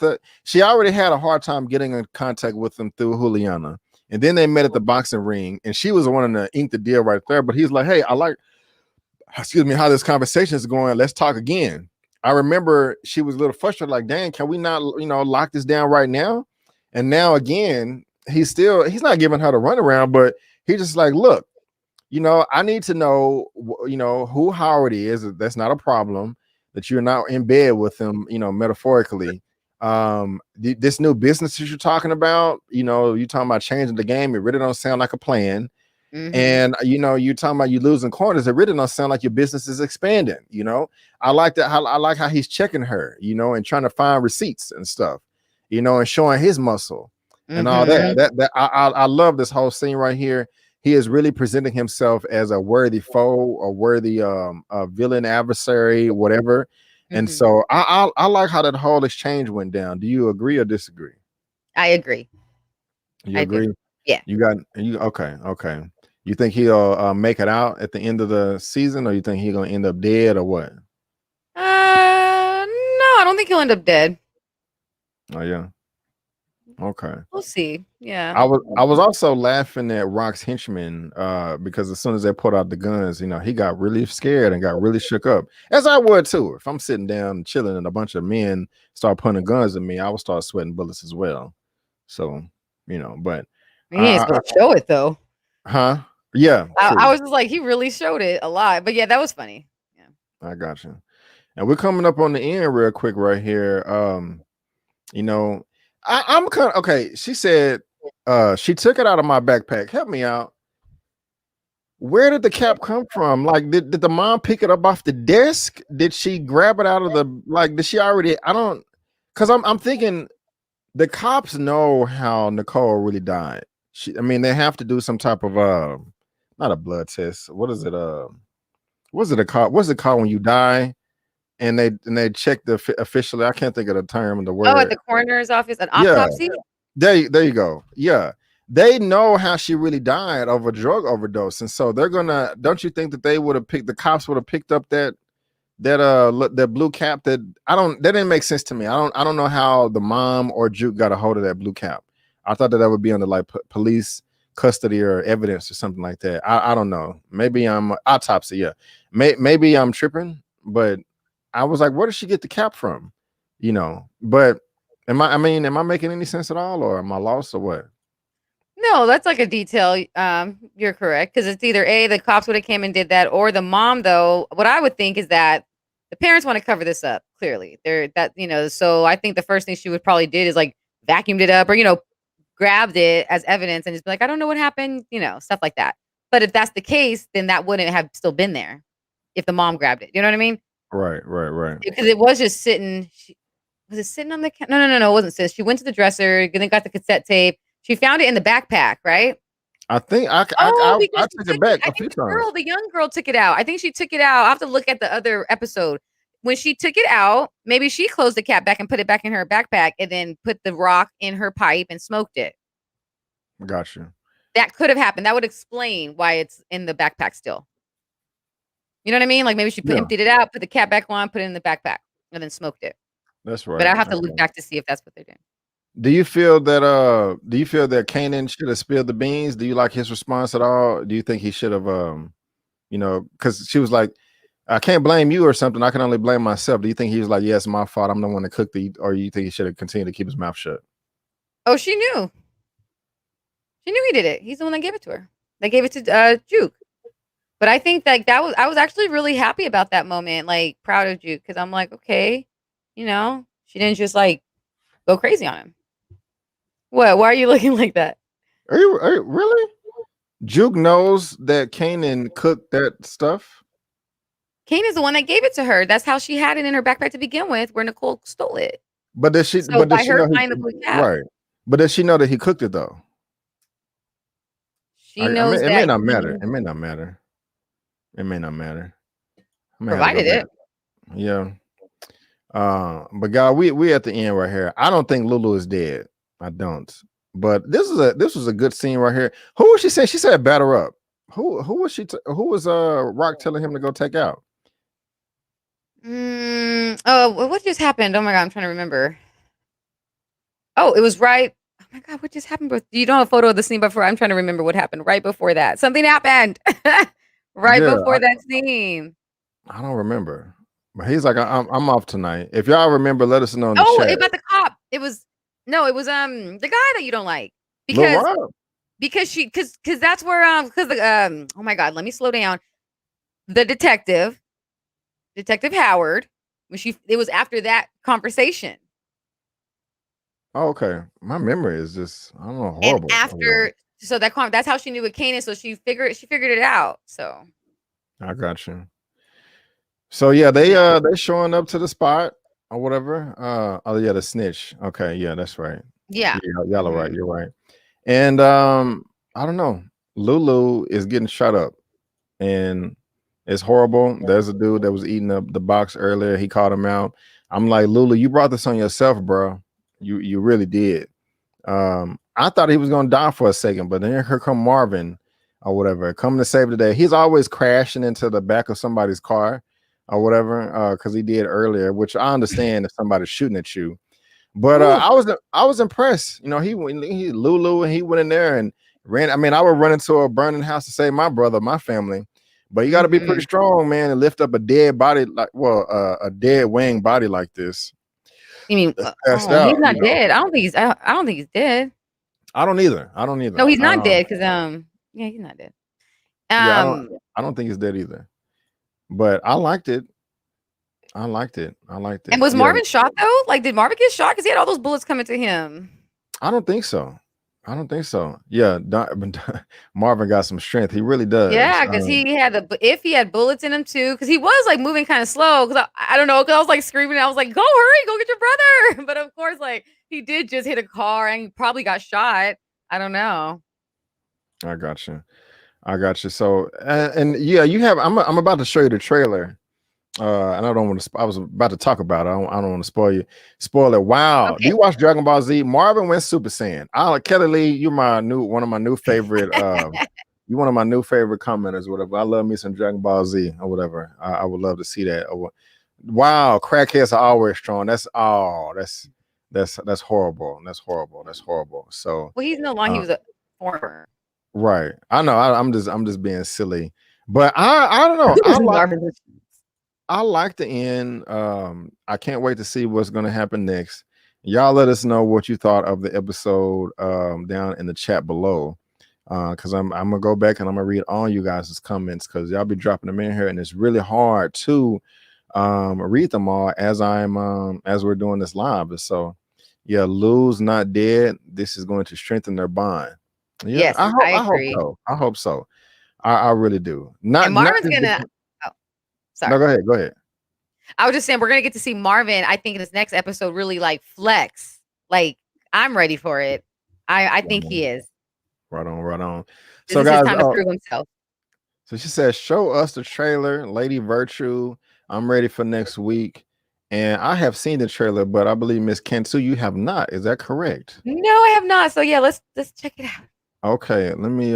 she already had a hard time getting in contact with him through Juliana, and then they met at the boxing ring, and she was the one to ink the deal right there. But he's like, hey, I like, how this conversation is going. Let's talk again. I remember she was a little frustrated, like, dang, can we not, lock this down right now? And now again, he's not giving her the runaround, but he's just like, look, I need to know, who Howard is. That's not a problem. That you're not in bed with him, metaphorically. This new business that you're talking about, you're talking about changing the game. It really don't sound like a plan. And you're talking about you losing corners. It really don't sound like your business is expanding. I like that. I like how he's checking her, and trying to find receipts and stuff. And showing his muscle and all that. I love this whole scene right here. He is really presenting himself as a worthy foe, a worthy villain, adversary, whatever. And so I like how that whole exchange went down. Do you agree or disagree? I agree. You agree? Yeah. Okay. You think he'll make it out at the end of the season, or you think he's gonna end up dead, or what? No, I don't think he'll end up dead. Oh yeah. Okay. We'll see. Yeah. I was also laughing at Rock's henchman because as soon as they put out the guns, he got really scared and got really shook up. As I would too. If I'm sitting down and chilling and a bunch of men start pointing guns at me, I would start sweating bullets as well. So, but he ain't gonna show it though. Huh? Yeah. I was just like, he really showed it a lot. But yeah, that was funny. Yeah. I got you. And we're coming up on the end real quick right here. I'm kind of okay. She said she took it out of my backpack. Help me out. Where did the cap come from? Like, did the mom pick it up off the desk? Did she grab it out of the did she already? I don't, because I'm thinking the cops know how Nicole really died. I mean, they have to do some type of not a blood test. What is it? What's it called? What's it called when you die? And they check officially. I can't think of the term and the word. Oh, at the coroner's office, an Yeah. autopsy. There you go. Yeah, they know how she really died of a drug overdose, and so they're gonna. Don't you think that they would have picked the cops would have picked up that blue cap? That didn't make sense to me. I don't know how the mom or Juke got a hold of that blue cap. I thought that would be under like police custody or evidence or something like that. I don't know. Maybe I'm autopsy. Yeah, maybe I'm tripping, but I was like, where did she get the cap from? You know, but am I making any sense at all, or am I lost, or what? No, that's like a detail. You're correct, because it's either A, the cops would have came and did that, or the mom, though. What I would think is that the parents want to cover this up. Clearly, so I think the first thing she would probably did is like vacuumed it up, or grabbed it as evidence and just be like, I don't know what happened, stuff like that. But if that's the case, then that wouldn't have still been there if the mom grabbed it. You know what I mean? Right. Because it was just sitting. Was it sitting on the No, it wasn't, sis. She went to the dresser, then got the cassette tape. She found it in the backpack, right? I think I took it back a few times. The young girl took it out. I think she took it out. I have to look at the other episode. When she took it out, maybe she closed the cap back and put it back in her backpack and then put the rock in her pipe and smoked it. Gotcha. That could have happened. That would explain why it's in the backpack still. You know what I mean? Like maybe she emptied it out, put the cap back on, put it in the backpack, and then smoked it. That's right. But I have to look back to see if that's what they're doing. Do you feel that Kanan should have spilled the beans? Do you like his response at all? Do you think he should have because she was like, I can't blame you or something. I can only blame myself. Do you think he was like, yeah, it's my fault. I'm the one that cooked or you think he should have continued to keep his mouth shut? Oh, she knew. She knew he did it. He's the one that gave it to her. They gave it to Juke. But I think like I was actually really happy about that moment, like proud of Juke, because I'm like, okay, she didn't just like go crazy on him. What? Why are you looking like that? Are you really? Juke knows that Kanan cooked that stuff. Kanan's the one that gave it to her. That's how she had it in her backpack to begin with, where Nicole stole it. But does she? So but does by she her know finding the blue cap, right? But does she know that he cooked it though? She knows it that may not matter. It may not matter. It may not matter. Provided it. Yeah. But God, we at the end right here. I don't think Lulu is dead. I don't. But this was a good scene right here. Who was she saying? She said batter up. Who was she? Who was Rock telling him to go take out? Oh, what just happened? Oh my God, I'm trying to remember. Oh, it was right. Oh my God, what just happened? You don't have a photo of the scene before. I'm trying to remember what happened right before that. Something happened before that scene. I don't remember. But he's like, I'm off tonight. If y'all remember, let us know in the chat. About the cop. It was the guy that you don't like because that's where oh my God, let me slow down. The detective Howard, it was after that conversation. Oh, okay. My memory is just, I don't know, horrible. And so that's how she knew it Kanan. So she figured it out. So I got you. So yeah, they showing up to the spot or whatever. Oh yeah, the snitch. Okay, yeah, that's right. Yeah, y'all are right. You're right. And I don't know. Lulu is getting shut up, and it's horrible. There's a dude that was eating up the box earlier. He called him out. I'm like, Lulu, you brought this on yourself, bro. You really did. I thought he was gonna die for a second, but then here come Marvin or whatever, coming to save the day. He's always crashing into the back of somebody's car or whatever, because he did earlier, which I understand if somebody's shooting at you. But I was impressed. He Lulu, and he went in there and ran. I mean, I would run into a burning house to save my brother, my family. But you got to be pretty strong, man, and lift up a dead body a dead weighing body like this. You mean he's not dead? I don't think he's dead. I don't either. No, he's not dead because he's not dead. I don't think he's dead either. But I liked it. And was Marvin shot though? Like, did Marvin get shot? Because he had all those bullets coming to him. I don't think so. I don't think so. Yeah, Marvin got some strength. He really does. Yeah, because he had if he had bullets in him too, because he was like moving kind of slow. Because I don't know, because I was like screaming. I was like, "Go hurry, go get your brother!" But of course, like he did just hit a car and he probably got shot. I don't know. I got you. I got you. So and yeah, you have. I'm about to show you the trailer. And I don't want to. I was about to talk about it. I don't want to spoil it. Wow. Okay. Do you watch Dragon Ball Z? Marvin went Super Saiyan. Kelly Lee, you're one of my new favorite. You're one of my new favorite commenters, whatever. I love me some Dragon Ball Z or whatever. I would love to see that. Wow, crackheads are always strong. That's horrible. That's horrible. So Well, he's no longer. He was a former. Right. I know. I'm just being silly. But I don't know. I like the end. I can't wait to see what's going to happen next. Y'all let us know what you thought of the episode down in the chat below. Because I'm gonna go back and I'm gonna read all you guys' comments, because y'all be dropping them in here, and it's really hard to read them all as we're doing this live. So yeah, Lou's not dead. This is going to strengthen their bond. Yeah, yes, I agree. I hope so. I really do. Not and Marvin's gonna. Oh, sorry. No, go ahead. I was just saying we're gonna get to see Marvin. I think in this next episode really like flex. Like I'm ready for it. I think he is. Right on. So guys, it's time to prove himself. So she says, "Show us the trailer, Lady Virtue. I'm ready for next week." And I have seen the trailer, but I believe Miss Cantu, you have not. Is that correct? No, I have not. So yeah, let's check it out. Okay, let me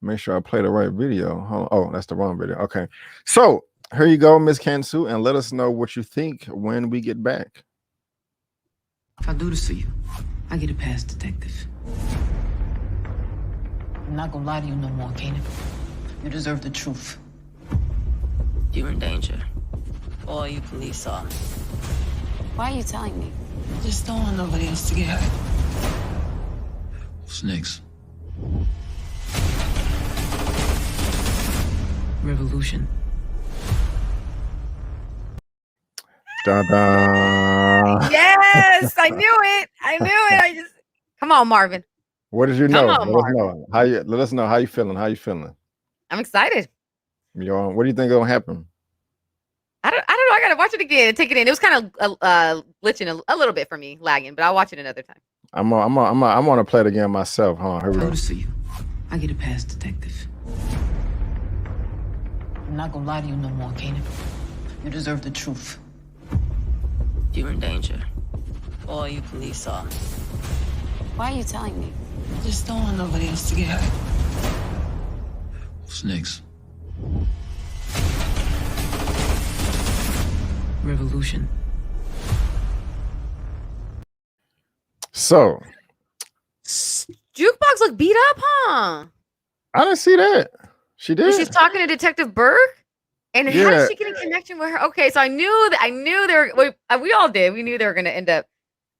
make sure I play the right video. Oh, that's the wrong video. Okay, so here you go, Miss Cantu, and let us know what you think when we get back. If I do this for you, I get a pass, detective. I'm not gonna lie to you no more, Kanan. You deserve the truth. You're in danger. All you police saw. Why are you telling me? Just don't want nobody else to get hurt. What's next? Revolution. Da-da. Yes, I knew it. I just come on, Marvin. What did you know? Let us know how you feeling. I'm excited. What do you think gonna happen? I don't know. I gotta watch it again and take it in. It was kind of glitching a little bit for me, lagging, but I'll watch it another time. I want to play it again myself, huh? Here we go. Notice for you. I get a pass, detective. I'm not gonna lie to you no more, Kanan. You deserve the truth. You're in danger. All you police saw. Why are you telling me? Just don't want nobody else to get hurt. What's next? Revolution. So, Jukebox looked beat up, huh? I didn't see that. She did. She's talking to Detective Burke, and how did she get in connection with her? Okay, so I knew they were. We all did. We knew they were going to end up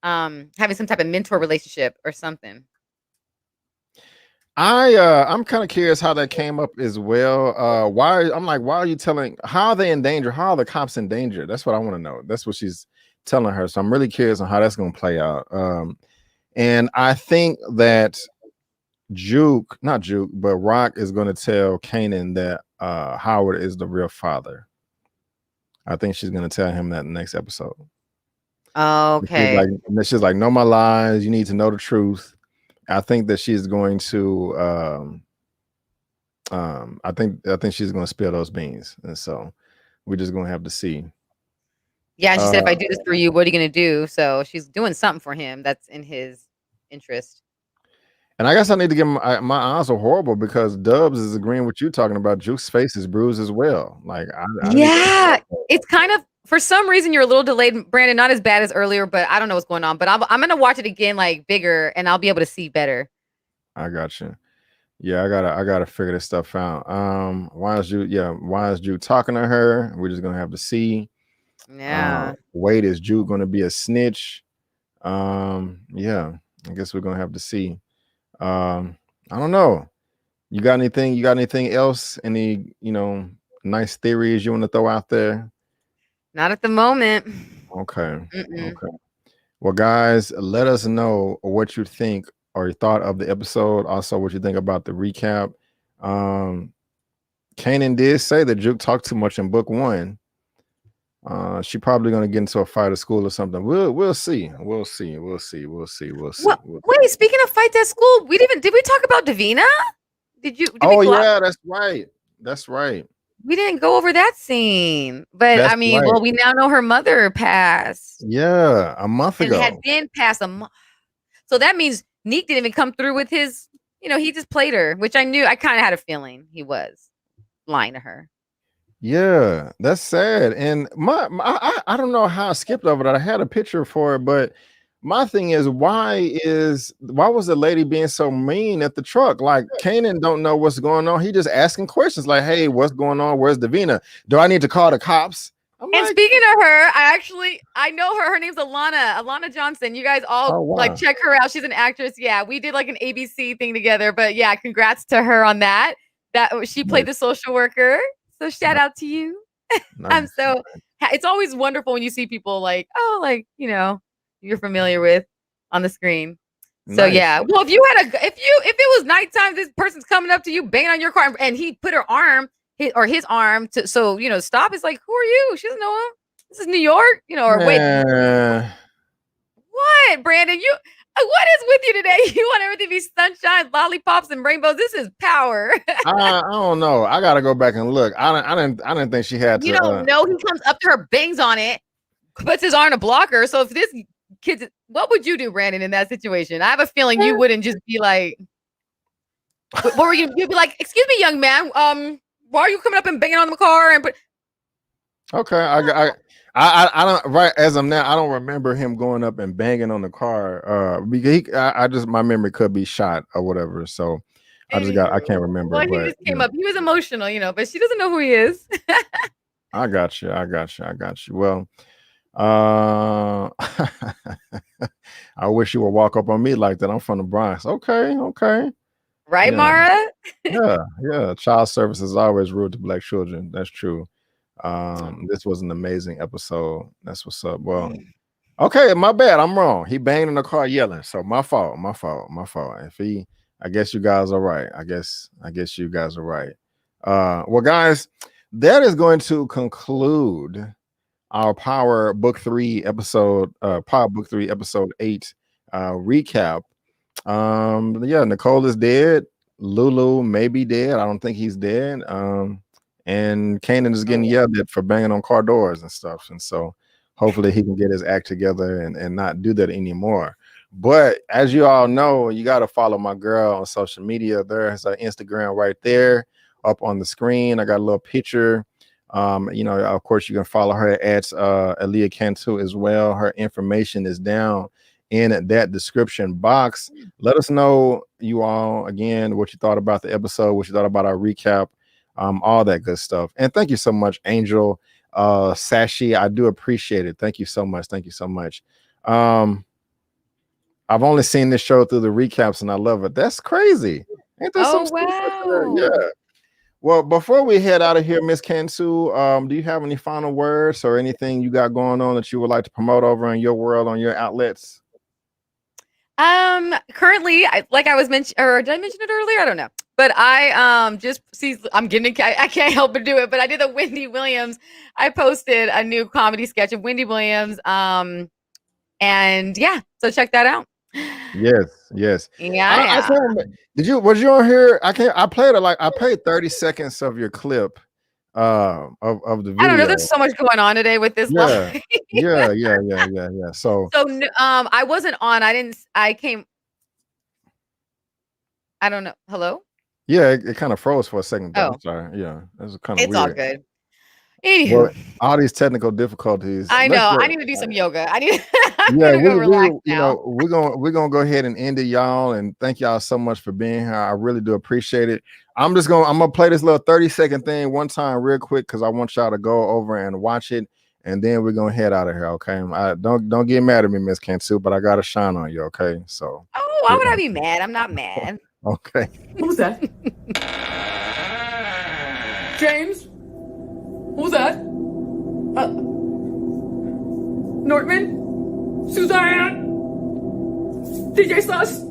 having some type of mentor relationship or something. I'm kind of curious how that came up as well. Why are you telling? How are they in danger? How are the cops in danger? That's what I want to know. That's what she's telling her. So I'm really curious on how that's going to play out. And I think that not Juke, but Rock is going to tell Kanan that Howard is the real father. I think she's going to tell him that in the next episode. Okay. She's like, know my lies. You need to know the truth. I think that she's going to I think she's going to spill those beans, and so we're just going to have to see. Yeah, she said, if I do this for you, what are you going to do? So she's doing something for him that's in his interest. And I guess I need to give him, my eyes are horrible because Dubs is agreeing with you talking about Juke's face is bruised as well. Like, yeah, it's kind of, for some reason you're a little delayed, Brandon. Not as bad as earlier, but I don't know what's going on. But I'm gonna watch it again, like bigger, and I'll be able to see better. I got you. Yeah, I gotta figure this stuff out. Why is Juke talking to her? We're just gonna have to see. Yeah. Wait, is Juke gonna be a snitch? Yeah, I guess we're gonna have to see. I don't know. You got anything else? Any, nice theories you want to throw out there? Not at the moment. Okay. Okay. Well, guys, let us know what you think or your thought of the episode. Also, what you think about the recap. Kanan did say that Juke talked too much in book 1. She probably gonna get into a fight at school or something. We'll see. We'll see. Wait, speaking of fights at school, did we talk about Davina? Did yeah, that's right. We didn't go over that scene, but That's I mean, right. well, we now know her mother passed. Yeah, a month ago. It had been past a month. So that means Neek didn't even come through with his, he just played her, which I knew. I kind of had a feeling he was lying to her. Yeah, that's sad. And I don't know how I skipped over that. I had a picture for it, but my thing is, why was the lady being so mean at the truck? Like, Kanan don't know what's going on. He just asking questions like, hey, what's going on? Where's Davina? Do I need to call the cops? And speaking of her, I know her. Her name's Alana Johnson. You guys all check her out. She's an actress. Yeah, we did like an ABC thing together. But yeah, congrats to her on that. That she played the social worker. So shout out to you. Nice. It's always wonderful when you see people you're familiar with on the screen. So yeah. Well, if it was nighttime, this person's coming up to you, banging on your car, and he put his arm to stop. It's like, who are you? She doesn't know him. This is New York, wait. What, Brandon? What is with you today? You want everything to be sunshine, lollipops, and rainbows? This is power. I don't know. I gotta go back and look. I didn't think she had to. You don't know. He comes up to her, bangs on it, puts his arm to block her. So if this kid, what would you do, Brandon, in that situation? I have a feeling you wouldn't just be like, what were you? You'd be like, excuse me, young man. Why are you coming up and banging on the car? Okay, I don't, right as of now, I don't remember him going up and banging on the car. Because my memory could be shot or whatever. So I can't remember. Well, he just came up. He was emotional, but she doesn't know who he is. I got you. Well, I wish you would walk up on me like that. I'm from the Bronx. Okay. Right, yeah. Mara? Yeah. Child service is always rude to Black children. That's true. This was an amazing episode. That's what's up. Well, okay, my bad. I'm wrong. He banged in the car yelling. So my fault. I guess you guys are right. I guess you guys are right. Well, guys, that is going to conclude our Power Book 3 episode 8 recap. Nicole is dead. Lulu may be dead. I don't think he's dead. And Kanan is getting yelled at for banging on car doors and stuff. And so hopefully he can get his act together and not do that anymore. But as you all know, you got to follow my girl on social media. There's her Instagram right there up on the screen. I got a little picture. Of course, you can follow her at Elia Cantu as well. Her information is down in that description box. Let us know, you all, again, what you thought about the episode, what you thought about our recap. All that good stuff. And thank you so much, Angel Sashi. I do appreciate it. Thank you so much. I've only seen this show through the recaps and I love it. That's crazy. Ain't there some wow. Yeah. Well, before we head out of here, Miss Cantu, do you have any final words or anything you got going on that you would like to promote over in your world, on your outlets? Currently, like I was mentioning, or did I mention it earlier? I don't know. But I I can't help but do it. But I did the Wendy Williams. I posted a new comedy sketch of Wendy Williams. And yeah, so check that out. Yes. Yeah. Was you on here? I played 30 seconds of your clip of the video. I don't know. There's so much going on today with this. Yeah. So I wasn't on. I don't know. Hello? Yeah, it kind of froze for a second. Oh. I'm sorry. Yeah, that's kind of weird. It's all good. Anywho. Well, all these technical difficulties. I know. I need to do some yoga. We're gonna go ahead and end it, y'all. And thank y'all so much for being here. I really do appreciate it. I'm gonna play this little 30-second thing one time real quick because I want y'all to go over and watch it, and then we're gonna head out of here. Okay. Don't get mad at me, Miss Cantu, but I gotta shine on you. Okay. So. Oh, why would I be mad? I'm not mad. Okay. Who's that? James? Who's that? Nortman? Suzanne? DJ Sus?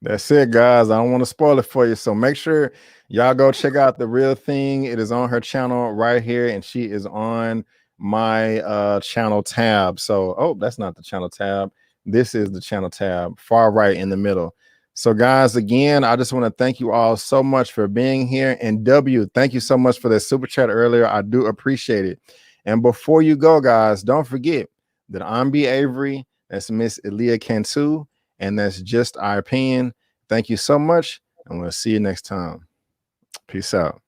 That's it, guys. I don't want to spoil it for you. So make sure y'all go check out The Real Thing. It is on her channel right here, and she is on my channel tab. So, oh, that's not the channel tab. This is the channel tab, far right in the middle. So, guys, again, I just want to thank you all so much for being here. And W, thank you so much for that super chat earlier. I do appreciate it. And before you go, guys, don't forget that I'm B. Avery. That's Miss Elia Cantu. And that's just our opinion. Thank you so much, and we'll see you next time. Peace out.